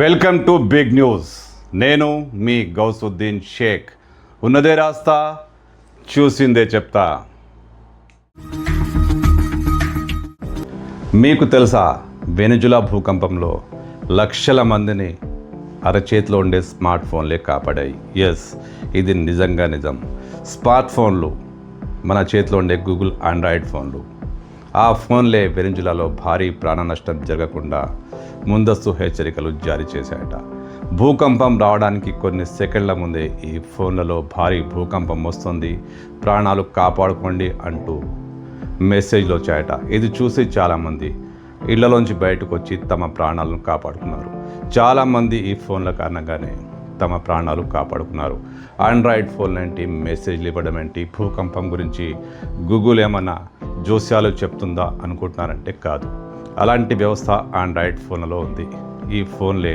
Welcome to big news. నేను మీ గౌసుద్దీన్ షేక్. ఉన్నదే రాస్తా, చూసిందే చెప్తా. మీకు తెలుసా, వెనుజులా భూకంపంలో లక్షల మందిని అరచేతిలో ఉండే స్మార్ట్ ఫోన్లే కాపాడాయి. ఎస్, ఇది నిజంగా నిజం. స్మార్ట్ ఫోన్లు, మన చేతిలో ఉండే గూగుల్ ఆండ్రాయిడ్ ఫోన్లు, ఆ ఫోన్లే వెనుజులాలో భారీ ప్రాణ నష్టం జరగకుండా ముందస్తు హెచ్చరికలు జారీ చేశాయట. భూకంపం రావడానికి కొన్ని సెకండ్ల ముందే ఈ ఫోన్లలో భారీ భూకంపం వస్తుంది, ప్రాణాలు కాపాడుకోండి అంటూ మెసేజ్లు వచ్చాయట. ఇది చూసి చాలామంది ఇళ్లలోంచి బయటకు వచ్చి తమ ప్రాణాలను కాపాడుకున్నారు. చాలామంది ఈ ఫోన్ల కారణంగానే తమ ప్రాణాలు కాపాడుకున్నారు. ఆండ్రాయిడ్ ఫోన్ ఏంటి, మెసేజ్లు ఇవ్వడం ఏంటి, భూకంపం గురించి గూగుల్ ఏమన్నా జోస్యాలు చెప్తుందా అనుకుంటున్నారంటే కాదు. అలాంటి వ్యవస్థ ఆండ్రాయిడ్ ఫోన్లలో ఉంది. ఈ ఫోన్లే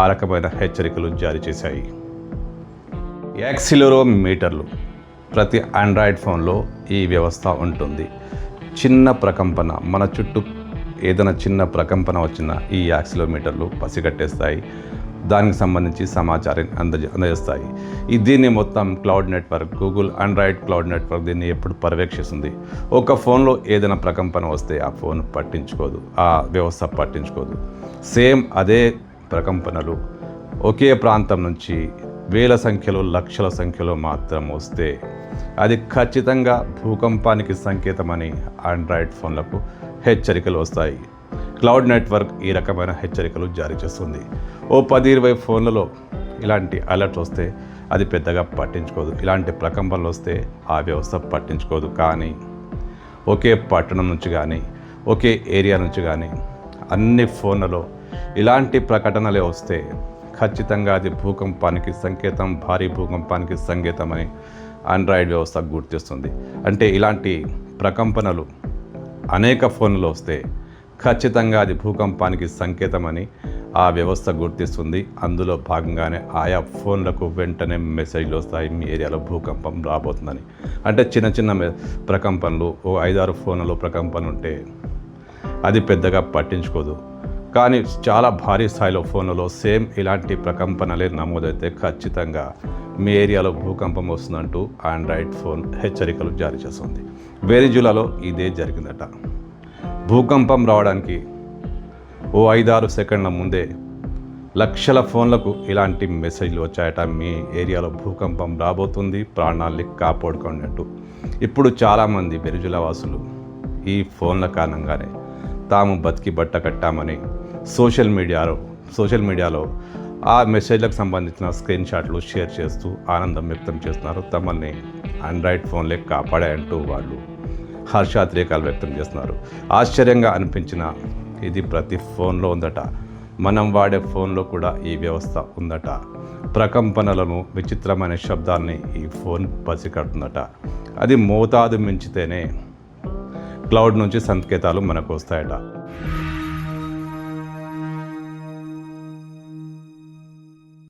ఆ రకమైన హెచ్చరికలు జారీ చేశాయి. యాక్సిలరోమీటర్లు, ప్రతి ఆండ్రాయిడ్ ఫోన్లో ఈ వ్యవస్థ ఉంటుంది. చిన్న ప్రకంపన, మన చుట్టూ ఏదైనా చిన్న ప్రకంపన వచ్చినా ఈ యాక్సిలరోమీటర్లు పసిగట్టేస్తాయి, దానికి సంబంధించి సమాచారాన్ని అందజేస్తాయి. దీన్ని మొత్తం cloud network, Google Android cloud network దీన్ని ఎప్పుడు పర్యవేక్షిస్తుంది. ఒక ఫోన్లో ఏదైనా ప్రకంపన వస్తే ఆ ఫోన్ పట్టించుకోదు, ఆ వ్యవస్థ పట్టించుకోదు. సేమ్ అదే ప్రకంపనలు ఒకే ప్రాంతం నుంచి వేల సంఖ్యలో, లక్షల సంఖ్యలో మాత్రం వస్తే అది ఖచ్చితంగా భూకంపానికి సంకేతమని ఆండ్రాయిడ్ ఫోన్లకు హెచ్చరికలు వస్తాయి. క్లౌడ్ నెట్వర్క్ ఈ రకమైన హెచ్చరికలు జారీ చేస్తుంది. ఓ 10-20 ఫోన్లలో ఇలాంటి అలర్ట్స్ వస్తే అది పెద్దగా పట్టించుకోదు, ఇలాంటి ప్రకంపనలు వస్తే ఆ వ్యవస్థ పట్టించుకోదు. కానీ ఒకే పట్టణం నుంచి కానీ, ఒకే ఏరియా నుంచి కానీ అన్ని ఫోన్లలో ఇలాంటి ప్రకటనలే వస్తే ఖచ్చితంగా అది భూకంపానికి సంకేతం, భారీ భూకంపానికి సంకేతం అని ఆండ్రాయిడ్ వ్యవస్థ గుర్తిస్తుంది. అంటే ఇలాంటి ప్రకంపనలు అనేక ఫోన్లలో వస్తే ఖచ్చితంగా అది భూకంపానికి సంకేతమని ఆ వ్యవస్థ గుర్తిస్తుంది. అందులో భాగంగానే ఆయా ఫోన్లకు వెంటనే మెసేజ్లు వస్తాయి, మీ ఏరియాలో భూకంపం రాబోతుందని. అంటే చిన్న చిన్న ప్రకంపనలు, ఓ 5-6 ఫోన్లలో ప్రకంపన ఉంటే అది పెద్దగా పట్టించుకోదు. కానీ చాలా భారీ స్థాయిలో ఫోన్లలో సేమ్ ఇలాంటి ప్రకంపనలే నమోదైతే ఖచ్చితంగా మీ ఏరియాలో భూకంపం వస్తుందంటూ ఆండ్రాయిడ్ ఫోన్ హెచ్చరికలు జారీ చేస్తుంది. వెనిజులాలో ఇదే జరిగిందట. భూకంపం రావడానికి ఓ 5-6 సెకండ్ల ముందే లక్షల ఫోన్లకు ఇలాంటి మెసేజ్లు వచ్చాయట, మీ ఏరియాలో భూకంపం రాబోతుంది, ప్రాణాల్ని కాపాడుకోండి అంటూ. ఇప్పుడు చాలామంది వెనిజులా వాసులు ఈ ఫోన్ల కారణంగానే తాము బతికి బట్ట కట్టామని సోషల్ మీడియాలో ఆ మెసేజ్లకు సంబంధించిన స్క్రీన్ షాట్లు షేర్ చేస్తూ ఆనందం వ్యక్తం చేస్తున్నారు. తమల్ని ఆండ్రాయిడ్ ఫోన్లే కాపాడాయంటూ వాళ్ళు హర్షాతిరేకాలు వ్యక్తం చేస్తున్నారు. ఆశ్చర్యంగా అనిపించిన ఇది ప్రతి ఫోన్లో ఉందట. మనం వాడే ఫోన్లో కూడా ఈ వ్యవస్థ ఉందట. ప్రకంపనలను, విచిత్రమైన శబ్దాల్ని ఈ ఫోన్ పసిగడుతుందట. అది మోతాదు మించితేనే క్లౌడ్ నుంచి సంకేతాలు మనకు వస్తాయట.